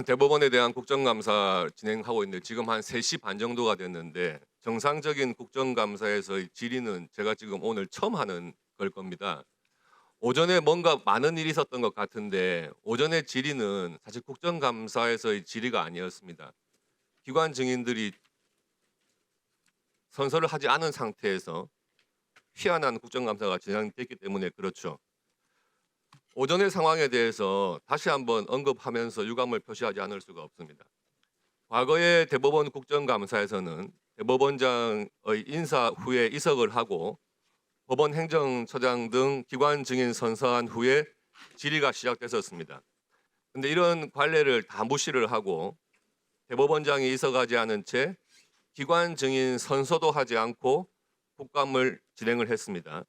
대법원에 대한 국정감사 진행하고 있는데 지금 한 3시 반 정도가 됐는데 정상적인 국정감사에서의 질의는 제가 지금 오늘 처음 하는 걸 겁니다. 오전에 뭔가 많은 일이 있었던 것 같은데 오전의 질의는 사실 국정감사에서의 질의가 아니었습니다. 기관 증인들이 선서를 하지 않은 상태에서 희한한 국정감사가 진행됐기 때문에 그렇죠. 오전의 상황에 대해서 다시 한번 언급하면서 유감을 표시하지 않을 수가 없습니다. 과거의 대법원 국정감사에서는 대법원장의 인사 후에 이석을 하고 법원 행정처장 등 기관 증인 선서한 후에 질의가 시작됐었습니다. 그런데 이런 관례를 다 무시를 하고 대법원장이 이석하지 않은 채 기관 증인 선서도 하지 않고 국감을 진행을 했습니다.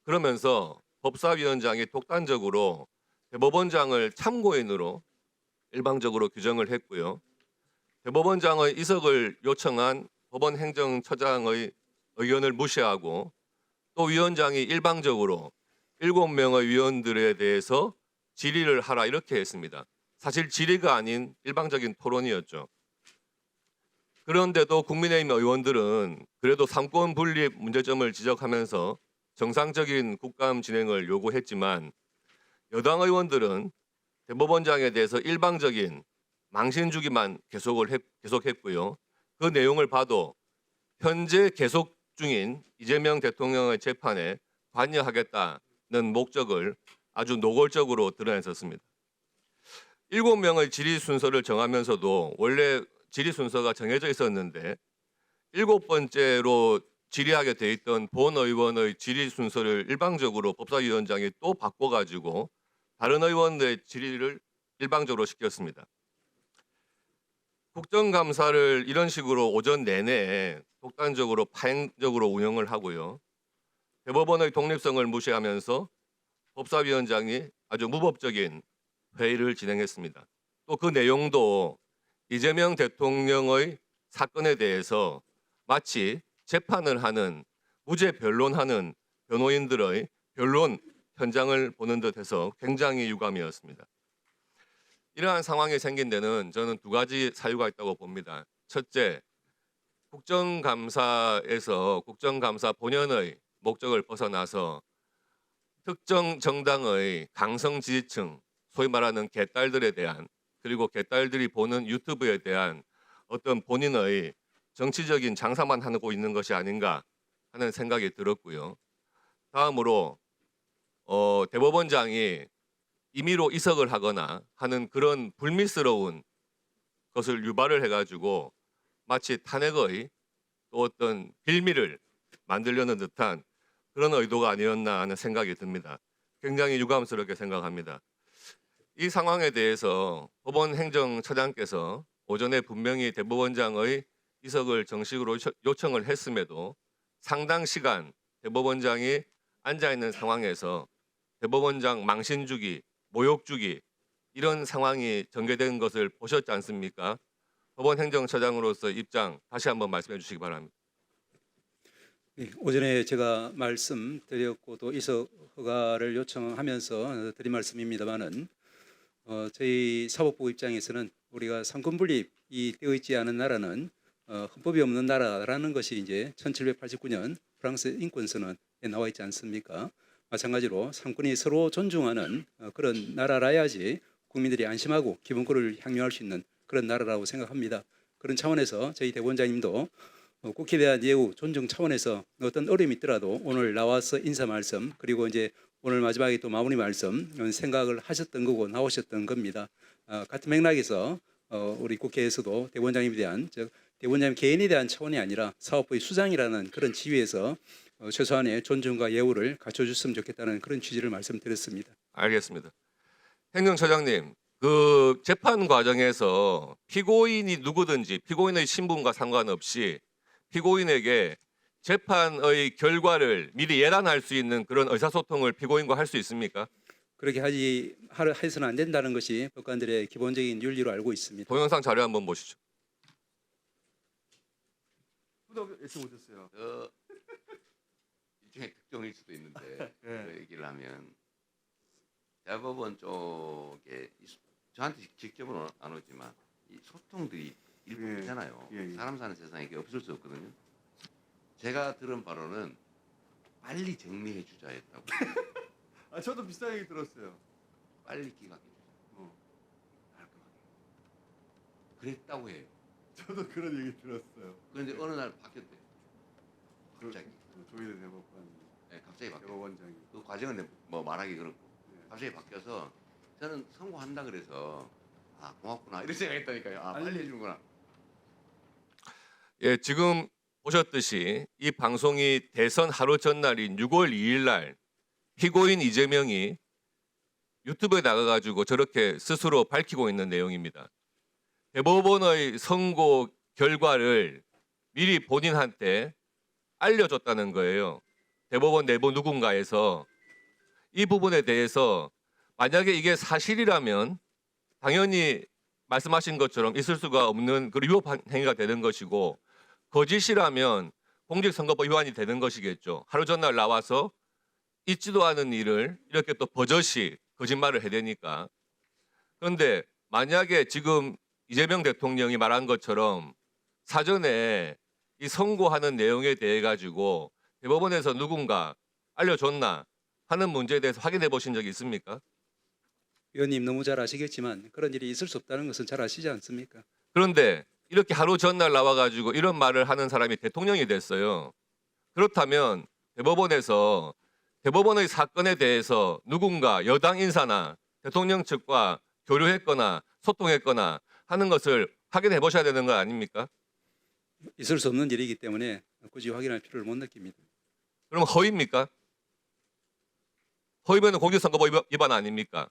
그러면서 법사위원장이 독단적으로 대법원장을 참고인으로 일방적으로 규정을 했고요. 대법원장의 이석을 요청한 법원 행정처장의 의견을 무시하고 또 위원장이 일방적으로 7명의 위원들에 대해서 질의를 하라 이렇게 했습니다. 사실 질의가 아닌 일방적인 토론이었죠. 그런데도 국민의힘 의원들은 그래도 삼권 분립 문제점을 지적하면서 정상적인 국감 진행을 요구했지만 여당 의원들은 대법원장에 대해서 일방적인 망신 주기만 계속했고요. 그 내용을 봐도 현재 계속 중인 이재명 대통령의 재판에 관여하겠다는 목적을 아주 노골적으로 드러냈었습니다. 7명의 질의 순서를 정하면서도 원래 질의 순서가 정해져 있었는데 7번째로 질의하게 돼 있던 본 의원의 질의 순서를 일방적으로 법사위원장이 또 바꿔가지고 다른 의원들의 질의를 일방적으로 시켰습니다. 국정감사를 이런 식으로 오전 내내 독단적으로 파행적으로 운영을 하고요. 대법원의 독립성을 무시하면서 법사위원장이 아주 무법적인 회의를 진행했습니다. 또 그 내용도 이재명 대통령의 사건에 대해서 마치 재판을 하는 무죄 변론하는 변호인들의 변론 현장을 보는 듯해서 굉장히 유감이었습니다. 이러한 상황이 생긴 데는 저는 두 가지 사유가 있다고 봅니다. 첫째, 국정감사에서 국정감사 본연의 목적을 벗어나서 특정 정당의 강성 지지층, 소위 말하는 개딸들에 대한 그리고 개딸들이 보는 유튜브에 대한 어떤 본인의 정치적인 장사만 하고 있는 것이 아닌가 하는 생각이 들었고요. 다음으로 대법원장이 임의로 이석을 하거나 하는 그런 불미스러운 것을 유발을 해가지고 마치 탄핵의 또 어떤 빌미를 만들려는 듯한 그런 의도가 아니었나 하는 생각이 듭니다. 굉장히 유감스럽게 생각합니다. 이 상황에 대해서 법원 행정처장께서 오전에 분명히 대법원장의 이석을 정식으로 요청을 했음에도 상당 시간 대법원장이 앉아있는 상황에서 대법원장 망신 주기, 모욕 주기 이런 상황이 전개된 것을 보셨지 않습니까? 법원 행정처장으로서 입장 다시 한번 말씀해 주시기 바랍니다. 네, 오전에 제가 말씀드렸고 또 이석 허가를 요청하면서 드린 말씀입니다만은 저희 사법부 입장에서는 우리가 상권 분립이 되어 있지 않은 나라는 헌법이 없는 나라라는 것이 이제 1789년 프랑스 인권선언에 나와 있지 않습니까? 마찬가지로 상권이 서로 존중하는 그런 나라라야지 국민들이 안심하고 기본권을 향유할 수 있는 그런 나라라고 생각합니다. 그런 차원에서 저희 대법원장님도 국회에 대한 예우 존중 차원에서 어떤 어려움이 있더라도 오늘 나와서 인사 말씀 그리고 이제 오늘 마지막에 또 마무리 말씀 생각을 하셨던 거고 나오셨던 겁니다. 같은 맥락에서 우리 국회에서도 대법원장님에 대한 즉 대법원장님 개인에 대한 차원이 아니라 사법부의 수장이라는 그런 지위에서 최소한의 존중과 예우를 갖춰줬으면 좋겠다는 그런 취지를 말씀드렸습니다. 알겠습니다. 행정처장님, 그 재판 과정에서 피고인이 누구든지 피고인의 신분과 상관없이 피고인에게 재판의 결과를 미리 예단할 수 있는 그런 의사소통을 피고인과 할 수 있습니까? 그렇게 해서는 안 된다는 것이 법관들의 기본적인 윤리로 알고 있습니다. 동영상 자료 한번 보시죠. 예측 못했어요. 일종의 특종일 수도 있는데 예. 그 얘기를 하면 대법원 쪽에 저한테 직접은 안 오지만 이 소통들이 일부 예. 있잖아요. 예, 예. 사람 사는 세상에 이게 없을 수 없거든요. 제가 들은 바로는 빨리 정리해 주자 했다고. 아 저도 비슷한 얘기 들었어요. 빨리 기각해 주자. 어, 깔끔하게. 그랬다고 해요. 저도 그런 얘기 들었어요. 그런데 어느 날 바뀌었대요. 갑자기. 조희대 대법관 네, 갑자기 바뀌었어요. 대법원장이. 그 과정은 뭐 말하기 그렇고 예. 갑자기 바뀌어서 저는 선고한다 그래서 아 고맙구나 이런 생각했다니까요. 아 빨리 아니, 해주는구나. 예, 지금 보셨듯이 이 방송이 대선 하루 전날인 6월 2일 날 피고인 이재명이 유튜브에 나가가지고 저렇게 스스로 밝히고 있는 내용입니다. 대법원의 선고 결과를 미리 본인한테 알려줬다는 거예요. 대법원 내부 누군가에서 이 부분에 대해서 만약에 이게 사실이라면 당연히 말씀하신 것처럼 있을 수가 없는 그 위법 행위가 되는 것이고 거짓이라면 공직선거법 위반이 되는 것이겠죠. 하루 전날 나와서 있지도 않은 일을 이렇게 또 버젓이 거짓말을 해대니까. 그런데 만약에 지금 이재명 대통령이 말한 것처럼 사전에 이 선고하는 내용에 대해 가지고 대법원에서 누군가 알려줬나 하는 문제에 대해서 확인해 보신 적이 있습니까? 의원님 너무 잘 아시겠지만 그런 일이 있을 수 없다는 것은 잘 아시지 않습니까? 그런데 이렇게 하루 전날 나와가지고 이런 말을 하는 사람이 대통령이 됐어요. 그렇다면 대법원에서 대법원의 사건에 대해서 누군가 여당 인사나 대통령 측과 교류했거나 소통했거나 하는 것을 확인해 보셔야 되는 거 아닙니까? 있을 수 없는 일이기 때문에 굳이 확인할 필요를 못 느낍니다. 그럼 허위입니까? 허위면 공직선거법 위반 아닙니까?